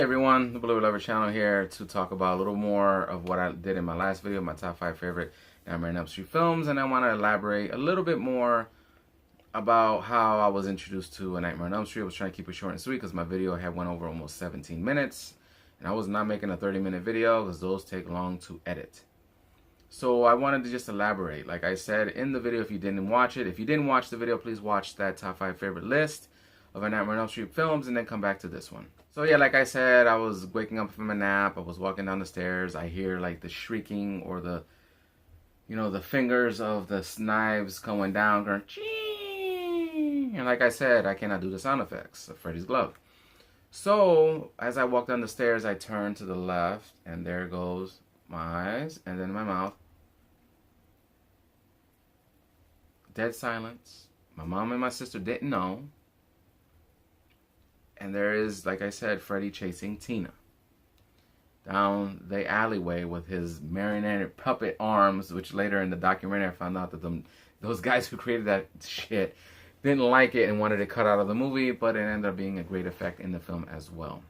everyone, the Blue Lover channel here to talk about a little more of what I did in my last video, my top 5 favorite Nightmare on Elm Street films, and I want to elaborate a little bit more about how I was introduced to A Nightmare on Elm Street. I was trying to keep it short and sweet because my video had went over almost 17 minutes, and I was not making a 30-minute video because those take long to edit. So I wanted to just elaborate. Like I said in the video, if you didn't watch it, if you didn't watch the video, please watch that top 5 favorite list of A Nightmare on Elm Street films and then come back to this one. So yeah, like I said, I was waking up from a nap. I was walking down the stairs. I hear like the shrieking or the, you know, the fingers of the knives going down, going ching. And like I said, I cannot do the sound effects of Freddy's glove. So as I walk down the stairs, I turn to the left, and there goes my eyes, and then my mouth. Dead silence. My mom and my sister didn't know. And there is, like I said, Freddy chasing Tina down the alleyway with his marionette puppet arms, which later in the documentary I found out that those guys who created that shit didn't like it and wanted it cut out of the movie, but it ended up being a great effect in the film as well.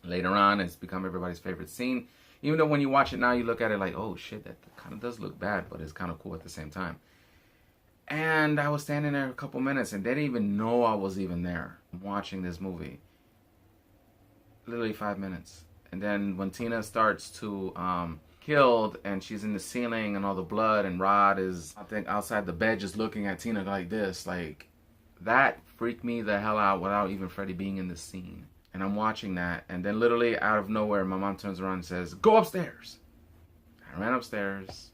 Later on, it's become everybody's favorite scene. Even though when you watch it now, you look at it like, oh shit, that kind of does look bad, but it's kind of cool at the same time. And I was standing there a couple minutes, and they didn't even know I was even there watching this movie. Literally 5 minutes. And then when Tina starts to killed, and she's in the ceiling, and all the blood, and Rod is, I think, outside the bed just looking at Tina like this, like, that freaked me the hell out without even Freddy being in the scene. And I'm watching that, and then literally out of nowhere, my mom turns around and says, "Go upstairs." I ran upstairs.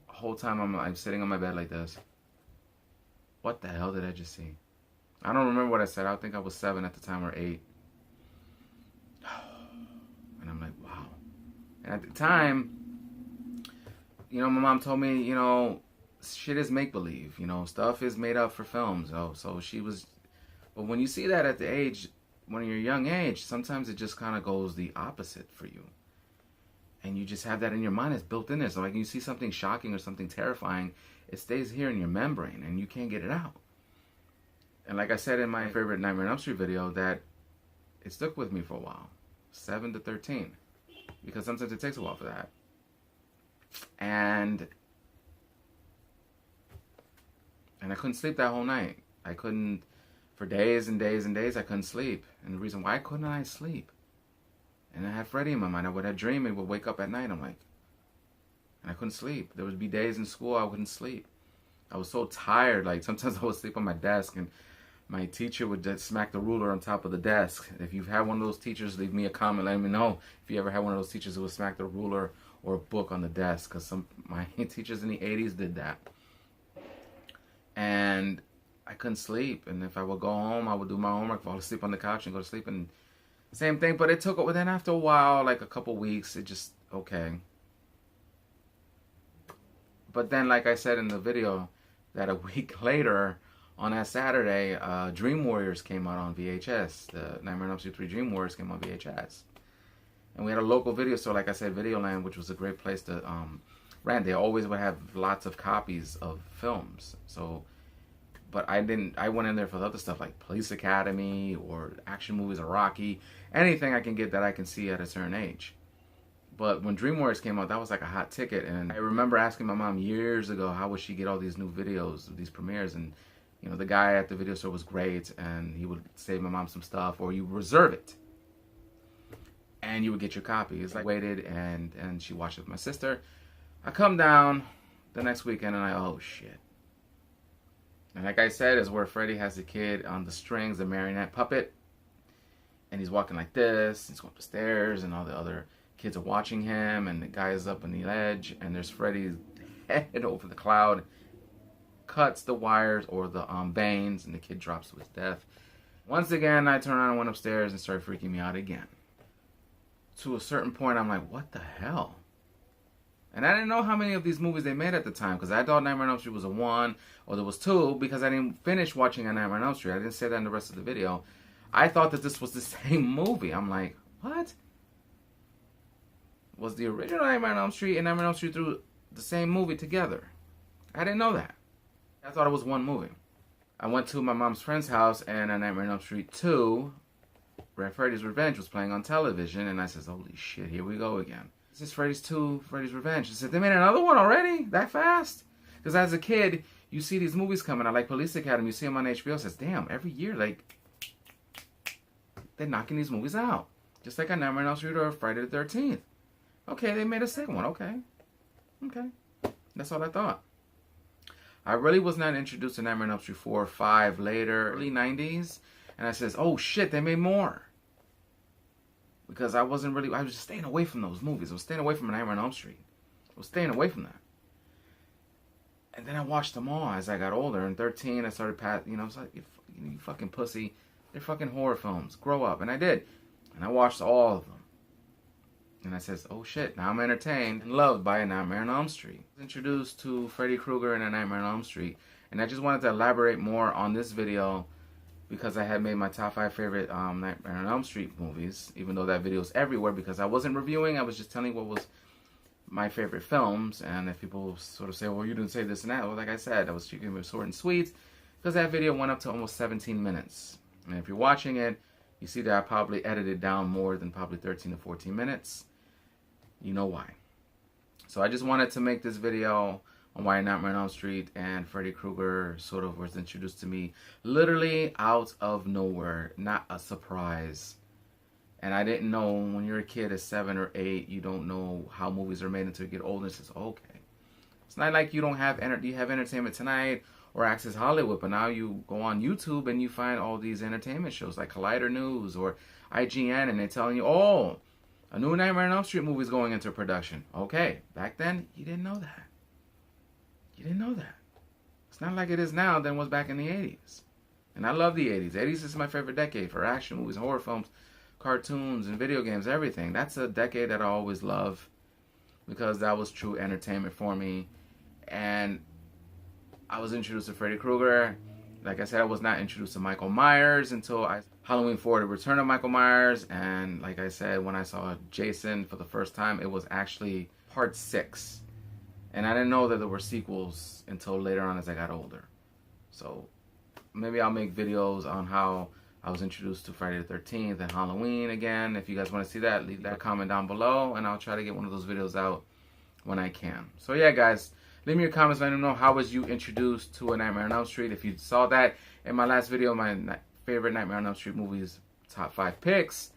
Whole time I'm sitting on my bed like this. What the hell did I just see? I don't remember what I said. I think I was 7 at the time, or 8. And I'm like, wow. And at the time, you know, my mom told me, you know, shit is make-believe. You know, stuff is made up for films. Oh, so she was... But when you see that at the age, when you're a young age, sometimes it just kind of goes the opposite for you. And you just have that in your mind. It's built in there. So like you see something shocking or something terrifying, it stays here in your membrane and you can't get it out. And like I said in my favorite Nightmare on Elm Street video, that it stuck with me for a while. 7 to 13. Because sometimes it takes a while for that. And I couldn't sleep that whole night. I couldn't, for days and days and days, I couldn't sleep. And the reason why couldn't I sleep? And I had Freddy in my mind. I would have dream and would wake up at night. I'm like, and I couldn't sleep. There would be days in school I wouldn't sleep. I was so tired. Like sometimes I would sleep on my desk, and my teacher would just smack the ruler on top of the desk. If you've had one of those teachers, leave me a comment. Let me know if you ever had one of those teachers who would smack the ruler or a book on the desk. Because my teachers in the 80s did that. And I couldn't sleep. And if I would go home, I would do my homework, fall asleep on the couch, and go to sleep. And same thing, but it took, then after a while, like a couple weeks, it just, okay. But then, like I said in the video, that a week later, on that Saturday, Dream Warriors came out on VHS. The Nightmare on Elm Street 3 Dream Warriors came on VHS. And we had a local video store, like I said, Videoland, which was a great place to rent. They always would have lots of copies of films. So... But I went in there for the other stuff like Police Academy or action movies or Rocky. Anything I can get that I can see at a certain age. But when Dream Warriors came out, that was like a hot ticket. And I remember asking my mom years ago, how would she get all these new videos, these premieres? And, you know, the guy at the video store was great. And he would save my mom some stuff, or you reserve it. And you would get your copy. It's like, waited, and she watched it with my sister. I come down the next weekend, and oh, shit. And like I said, is where Freddy has the kid on the strings, the marionette puppet. And he's walking like this. He's going up the stairs, and all the other kids are watching him. And the guy is up on the ledge. And there's Freddy's head over the cloud. Cuts the wires or the veins, and the kid drops to his death. Once again, I turned around and went upstairs and started freaking me out again. To a certain point, I'm like, what the hell? And I didn't know how many of these movies they made at the time, because I thought Nightmare on Elm Street was a 1, or there was 2, because I didn't finish watching A Nightmare on Elm Street. I didn't say that in the rest of the video. I thought that this was the same movie. I'm like, what? Was the original Nightmare on Elm Street and Nightmare on Elm Street 3 the same movie together? I didn't know that. I thought it was one movie. I went to my mom's friend's house, and A Nightmare on Elm Street 2 Freddy's Revenge was playing on television, and I says, holy shit, here we go again. This is Freddy's 2, Freddy's Revenge. I said, they made another one already? That fast? Because as a kid, you see these movies coming out, like Police Academy, you see them on HBO, says, damn, every year, like, they're knocking these movies out. Just like a Nightmare on Elm Street or Friday the 13th. Okay, they made a second one, okay. Okay. That's all I thought. I really was not introduced to Nightmare on Elm Street 4 or 5 later, early 90s. And I says, oh shit, they made more. Because I was just staying away from those movies. I was staying away from Nightmare on Elm Street. I was staying away from that. And then I watched them all as I got older. In 13, I started, I was like, you fucking pussy. They're fucking horror films. Grow up. And I did. And I watched all of them. And I says, oh shit, now I'm entertained and loved by A Nightmare on Elm Street. I was introduced to Freddy Krueger and A Nightmare on Elm Street. And I just wanted to elaborate more on this video because I had made my top 5 favorite Nightmare on Elm Street movies. Even though that video is everywhere because I wasn't reviewing, I was just telling what was my favorite films. And if people sort of say, well, you didn't say this and that. Well, like I said, I was keeping it short and sweet because that video went up to almost 17 minutes. And if you're watching it, you see that I probably edited down more than probably 13 to 14 minutes. You know why. So I just wanted to make this video on why Nightmare on Elm Street and Freddy Krueger sort of was introduced to me literally out of nowhere. Not a surprise. And I didn't know when you're a kid at 7 or 8, you don't know how movies are made until you get older. It's just, okay. It's not like you don't have, you have Entertainment Tonight or Access Hollywood, but now you go on YouTube and you find all these entertainment shows like Collider News or IGN, and they're telling you, oh, a new Nightmare on Elm Street movie is going into production. Okay, back then, you didn't know that. You didn't know that. It's not like it is now than it was back in the 80s. And I love the 80s. 80s is my favorite decade for action movies, horror films, cartoons, and video games, everything. That's a decade that I always love because that was true entertainment for me. And I was introduced to Freddy Krueger. Like I said, I was not introduced to Michael Myers until Halloween 4, The Return of Michael Myers. And like I said, when I saw Jason for the first time, it was actually part 6. And I didn't know that there were sequels until later on as I got older. So maybe I'll make videos on how I was introduced to Friday the 13th and Halloween again. If you guys want to see that, leave that a comment down below. And I'll try to get one of those videos out when I can. So yeah, guys. Leave me your comments, let me know how was you introduced to A Nightmare on Elm Street. If you saw that in my last video, my favorite Nightmare on Elm Street movies, top 5 picks.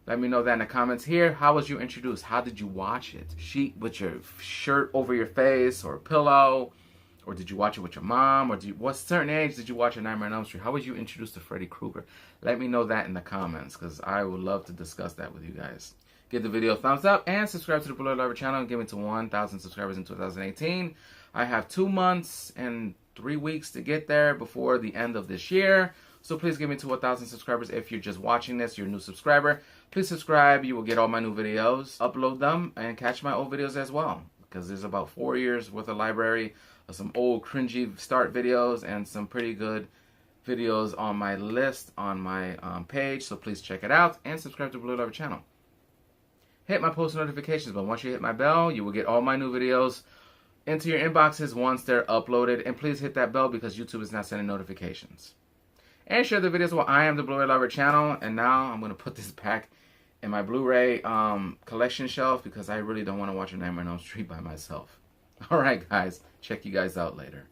Let me know that in the comments here. How was you introduced? How did you watch it? Sheet with your shirt over your face or a pillow? Or did you watch it with your mom? Or what certain age did you watch A Nightmare on Elm Street? How was you introduced to Freddy Krueger? Let me know that in the comments because I would love to discuss that with you guys. Give the video a thumbs up and subscribe to the BLU-RAY channel and give me to 1,000 subscribers in 2018. I have 2 months and 3 weeks to get there before the end of this year. So please give me to 1,000 subscribers. If you're just watching this, you're a new subscriber, please subscribe. You will get all my new videos, upload them, and catch my old videos as well. Because there's about 4 years worth of library of some old cringy start videos and some pretty good videos on my list on my page. So please check it out and subscribe to the BLU-RAY channel. Hit my post notifications bell. Once you hit my bell, you will get all my new videos into your inboxes once they're uploaded. And please hit that bell because YouTube is not sending notifications. And share the videos while I am the BLU-RAY channel. And now I'm going to put this back in my Blu-ray collection shelf because I really don't want to watch A Nightmare on Elm Street by myself. Alright guys, check you guys out later.